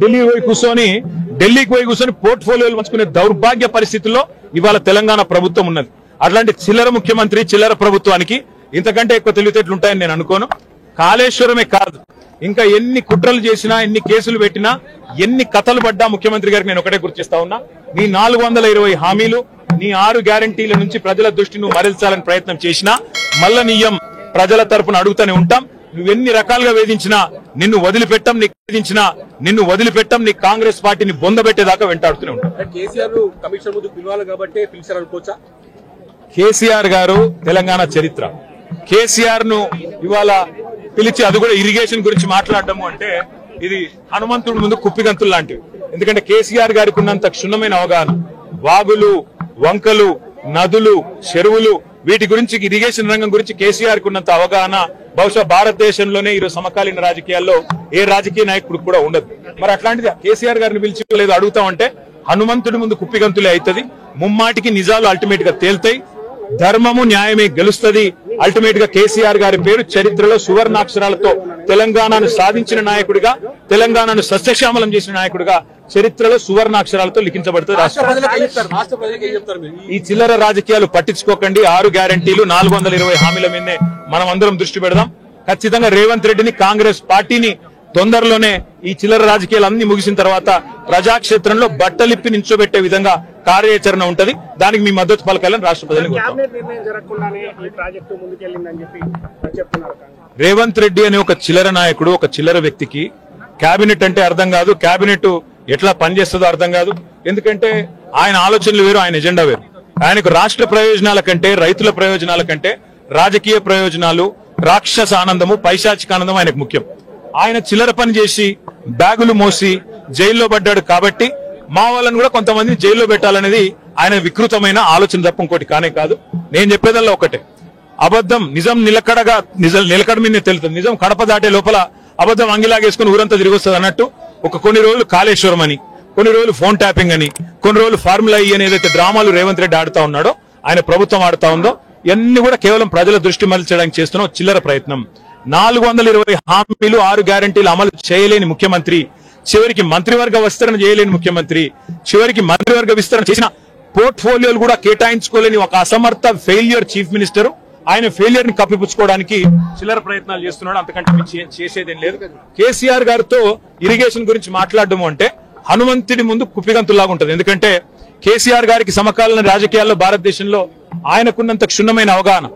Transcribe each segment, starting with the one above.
ఢిల్లీకి పోయి కూర్చొని పోర్ట్ఫోలియోలు పంచుకునే దౌర్భాగ్య పరిస్థితుల్లో ఇవాళ తెలంగాణ ప్రభుత్వం ఉన్నది. అట్లాంటి చిల్లర ముఖ్యమంత్రి, చిల్లర ప్రభుత్వానికి ఇంతకంటే ఎక్కువ తెలివితేటలు ఉంటాయని నేను అనుకోను. కాళేశ్వరమే కాదు, ఇంకా ఎన్ని కుట్రలు చేసినా, ఎన్ని కేసులు పెట్టినా, ఎన్ని కథలు పడ్డా ముఖ్యమంత్రి గారికి నేను ఒకటే గుర్తిస్తా ఉన్నా, నీ 420 హామీలు, నీ 6 గ్యారంటీల నుంచి ప్రజల దృష్టి నువ్వు మరల్చాలని ప్రయత్నం చేసినా మల్ల నీయం ప్రజల తరపున అడుగుతూనే ఉంటాం. నువ్వెన్ని రకాలుగా వేధించినా నిన్ను వదిలిపెట్టం, నిన్ను వదిలిపెట్టం, నీ కాంగ్రెస్ పార్టీని బొందబెట్టేదాకా వెంటాడుతూనే ఉంటాం. కేసీఆర్ గారు తెలంగాణ చరిత్ర. కేసీఆర్ ను ఇవాళ పిలిచి అది కూడా ఇరిగేషన్ గురించి మాట్లాడటము అంటే ఇది హనుమంతుడి ముందు కుప్పిగంతులు లాంటివి. ఎందుకంటే కేసీఆర్ గారికి ఉన్నంత క్షుణ్ణమైన అవగాహన, వాగులు, వంకలు, నదులు, చెరువులు, వీటి గురించి, ఇరిగేషన్ రంగం గురించి కేసీఆర్ కు ఉన్నంత అవగాహన బహుశా భారతదేశంలోనే ఈరోజు సమకాలీన రాజకీయాల్లో ఏ రాజకీయ నాయకుడు కూడా ఉండదు. మరి అట్లాంటిది కేసీఆర్ గారిని పిలిచి లేదు అడుగుతామంటే హనుమంతుడి ముందు కుప్పిగంతులే అవుతుంది. ముమ్మాటికి నిజాలు అల్టిమేట్ గా తేల్తాయి, ధర్మము న్యాయమే గెలుస్తుంది. అల్టిమేట్ గా కేసీఆర్ గారి పేరు చరిత్రలో సువర్ణాక్షరాలతో తెలంగాణను సాధించిన నాయకుడిగా, తెలంగాణను సస్యశ్యామలం చేసిన నాయకుడిగా చరిత్రలో సువర్ణాక్షరాలతో లిఖించబడుతుంది. ఈ చిల్లర రాజకీయాలు పట్టించుకోకండి. 6 గ్యారంటీలు, 420 హామీల మీదనే మనం అందరం దృష్టి పెడదాం. ఖచ్చితంగా రేవంత్ రెడ్డిని, కాంగ్రెస్ పార్టీని తొందరలోనే ఈ చిల్లర రాజకీయాలు అన్ని ముగిసిన తర్వాత ప్రజాక్షేత్రంలో బట్టలిప్పి నించోబెట్టే విధంగా కార్యాచరణ ఉంటది. దానికి మీ మద్దతు పలకాలని రాష్ట్ర ప్రజలకు రేవంత్ రెడ్డి అనే ఒక చిల్లర నాయకుడు, ఒక చిల్లర వ్యక్తికి కేబినెట్ అంటే అర్థం కాదు, కేబినెట్ ఎట్లా పనిచేస్తుందో అర్థం కాదు. ఎందుకంటే ఆయన ఆలోచనలు వేరు, ఆయన ఎజెండా వేరు. ఆయనకు రాష్ట్ర ప్రయోజనాల కంటే, రైతుల ప్రయోజనాల కంటే రాజకీయ ప్రయోజనాలు, రాక్షస ఆనందము, పైశాచిక ఆనందం ఆయనకు ముఖ్యం. ఆయన చిల్లర పని చేసి బ్యాగులు మోసి జైల్లో పడ్డాడు కాబట్టి మా వాళ్ళని కూడా కొంతమందిని జైల్లో పెట్టాలనేది ఆయన వికృతమైన ఆలోచన తప్ప ఇంకోటి కానే కాదు. నేను చెప్పేదల్లా ఒకటే, అబద్ధం నిజం నిలకడ మీద తెలుస్తుంది. నిజం కడప దాటే లోపల అబద్ధం అంగిలాగేసుకుని ఊరంతా తిరిగి వస్తుంది అన్నట్టు కొన్ని రోజులు కాళేశ్వరం అని, కొన్ని రోజులు ఫోన్ ట్యాపింగ్ అని, కొన్ని రోజులు ఫార్ములా ఈ అని ఏదైతే డ్రామాలు రేవంత్ రెడ్డి ఆడుతా ఉన్నాడో, ఆయన ప్రభుత్వం ఆడుతా ఉందో, ఇవన్నీ కూడా కేవలం ప్రజల దృష్టి మరల్చడానికి చేస్తున్న చిల్లర ప్రయత్నం. 420 హామీలు, 6 గ్యారంటీలు అమలు చేయలేని ముఖ్యమంత్రి, చివరికి మంత్రివర్గ విస్తరణ చేయలేని ముఖ్యమంత్రి, చివరికి మంత్రివర్గ విస్తరణ చేసిన పోర్ట్ఫోలియోలు కూడా కేటాయించుకోలేని ఒక అసమర్థ ఫెయిల్యూర్ చీఫ్ మినిస్టర్. ఆయన ఫెయిల్యూర్ ని కప్పిపుచ్చుకోవడానికి చిల్లర ప్రయత్నాలు చేస్తున్నాడు. అంతకంటే చేసేదేం లేదు. కేసీఆర్ గారితో ఇరిగేషన్ గురించి మాట్లాడడం అంటే హనుమంతుడి ముందు కుప్పిగంతులాగా ఉంటుంది. ఎందుకంటే కేసీఆర్ గారికి సమకాలీన రాజకీయాల్లో భారతదేశంలో ఆయనకున్నంత క్షుణ్ణమైన అవగాహన,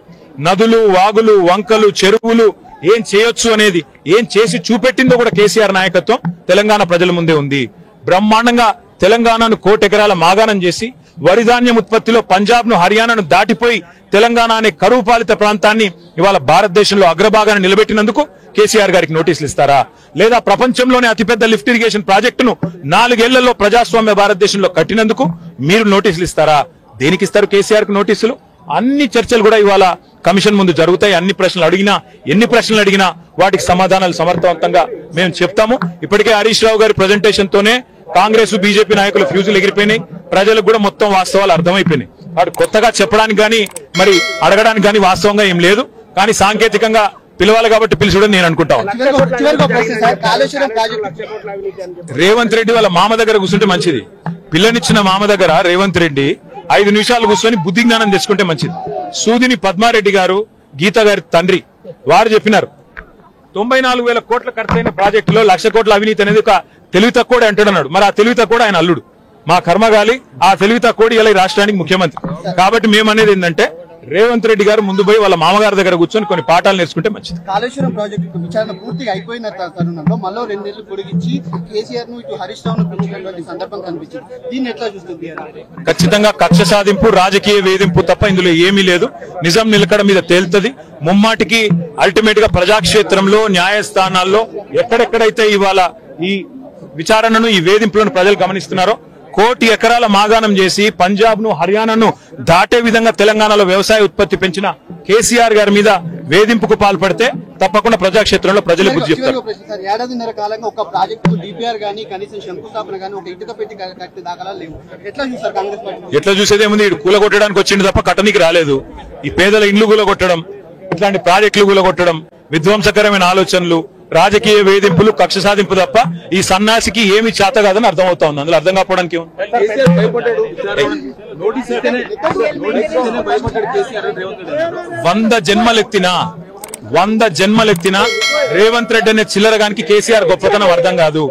నదులు, వాగులు, వంకలు, చెరువులు ఏం చేయొచ్చు అనేది, ఏం చేసి చూపెట్టిందో కూడా కేసీఆర్ నాయకత్వం తెలంగాణ ప్రజల ముందే ఉంది. బ్రహ్మాండంగా తెలంగాణను 1 కోటి ఎకరాల మాగాణం చేసి వరి ధాన్యం ఉత్పత్తిలో పంజాబ్ ను, హర్యానాను దాటిపోయి తెలంగాణ అనే కరువు పాలిత ప్రాంతాన్ని ఇవాళ భారతదేశంలో అగ్రభాగాన్ని నిలబెట్టినందుకు కేసీఆర్ గారికి నోటీసులు ఇస్తారా? లేదా ప్రపంచంలోనే అతిపెద్ద లిఫ్ట్ ఇరిగేషన్ ప్రాజెక్టును 4 ఏళ్లలో ప్రజాస్వామ్య భారతదేశంలో కట్టినందుకు మీరు నోటీసులు ఇస్తారా? దేనికి ఇస్తారు కేసీఆర్ కు నోటీసులు? అన్ని చర్చలు కూడా ఇవాళ కమిషన్ ముందు జరుగుతాయి. ఎన్ని ప్రశ్నలు అడిగినా వాటికి సమాధానాలు సమర్థవంతంగా మేము చెప్తాము. ఇప్పటికే హరీష్ రావు గారి ప్రెజెంటేషన్ తోనే కాంగ్రెస్, బీజేపీ నాయకుల ఫ్యూజులు ఎగిరిపోయినాయి. ప్రజలకు కూడా మొత్తం వాస్తవాలు అర్థమైపోయినాయి. వాడు కొత్తగా చెప్పడానికి గానీ, మరి అడగడానికి గానీ వాస్తవంగా ఏం లేదు. కానీ సాంకేతికంగా పిలవాలి కాబట్టి పిలిచుడని నేను అనుకుంటాను. రేవంత్ రెడ్డి వాళ్ళ మామ దగ్గర కూర్చుంటే మంచిది. పిల్లనిచ్చిన మామ దగ్గర రేవంత్ రెడ్డి 5 నిమిషాలు కూర్చొని బుద్ధి జ్ఞానం తెచ్చుకుంటే మంచిది. సూదిని పద్మారెడ్డి గారు, గీత గారి తండ్రి, వారు చెప్పినారు 94,000 కోట్ల ఖర్చైన ప్రాజెక్టులో 1,00,000 కోట్ల అవినీతి అనేది ఒక తెలివి తక్కువడే అంటాడన్నాడు. మరి ఆ తెలివి తక్కువ ఆయన అల్లుడు, మా కర్మగాలి. ఆ తెలివి తక్కువ ఇలా రాష్ట్రానికి ముఖ్యమంత్రి. కాబట్టి మేము అనేది ఏంటంటే రేవంత్ రెడ్డి గారు ముందు పోయి వాళ్ళ మామగారి దగ్గర కూర్చొని కొన్ని పాఠాలు నేర్చుకుంటే మంచిది. కాళేశ్వరం ప్రాజెక్టు విచారణ పూర్తిగా అయిపోయిన తరుణంలో మళ్ళీ 2 నెలలు పొడిగించి కేసీఆర్ ను ఇటు హరీష్ రావును పిలిచినటువంటి సందర్భం కనిపించింది. దీన్ని ఎట్లా చూస్తుంది? ఖచ్చితంగా కక్ష సాధింపు, రాజకీయ వేధింపు తప్ప ఇందులో ఏమీ లేదు. నిజం నిలకడ మీద తేలుతుంది. ముమ్మాటికి అల్టిమేట్ గా ప్రజాక్షేత్రంలో, న్యాయస్థానాల్లో ఎక్కడెక్కడైతే ఇవాళ ఈ విచారణను, ఈ వేధింపులను ప్రజలు గమనిస్తున్నారో, 1 కోటి ఎకరాల మాగాణం చేసి పంజాబ్ ను, హర్యానాను దాటే విధంగా తెలంగాణలో వ్యవసాయ ఉత్పత్తి పెంచిన కేసీఆర్ గారి మీద వేధింపుకు పాల్పడితే తప్పకుండా ప్రజాక్షేత్రంలో ప్రజలు బుద్ధి చెప్తారు. ఏడాదిన్నర కాలంగా ఒక ప్రాజెక్టు డిపిఆర్ గానీ, కనీసం శంకుస్థాపన గానీ, ఒక ఇటుక పెట్టి కట్టే దాఖలాలు లేవు. ఎట్లా చూస్తారు కాంగ్రెస్ పార్టీ? ఎట్లా చూసేదేముంది? కూలగొట్టడానికి వచ్చింది తప్ప కట్టనికి రాలేదు. ఈ పేదల ఇండ్లు కూలగొట్టడం, ఇట్లాంటి ప్రాజెక్టులు కూలగొట్టడం, విధ్వంసకరమైన ఆలోచనలు, రాజకీయ వేధింపులు, కక్ష సాధింపు తప్ప ఈ సన్నాసికి ఏమి చేత కాదని అర్థమవుతా ఉంది. అందులో అర్థం కాకపోవడానికి ఏముంది? కేసీఆర్ భయపడ్డాడు. నోటీస్ ఇస్తేనే భయపడ్డాడు కేసీఆర్ అని రేవంత్ రెడ్డి అన్నారు. 100 జన్మలెత్తినా రేవంత్ రెడ్డి అనే చిల్లరగానికి కేసీఆర్ గొప్పతనం అర్థం కాదు.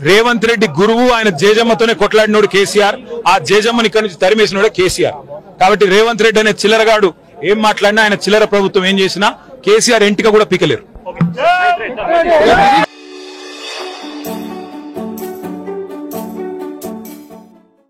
రేవంత్ రెడ్డి గురువు, ఆయన జేజమ్మతోనే కొట్లాడినోడు కేసీఆర్. ఆ జేజమ్మని ఇక్కడి నుంచి తరిమేసినోడే కేసీఆర్. కాబట్టి రేవంత్ రెడ్డి అనే చిల్లరగాడు ఏం మాట్లాడినా, ఆయన చిల్లర ప్రభుత్వం ఏం చేసినా కేసీఆర్ ఎంటిక కూడా పీకలేరు.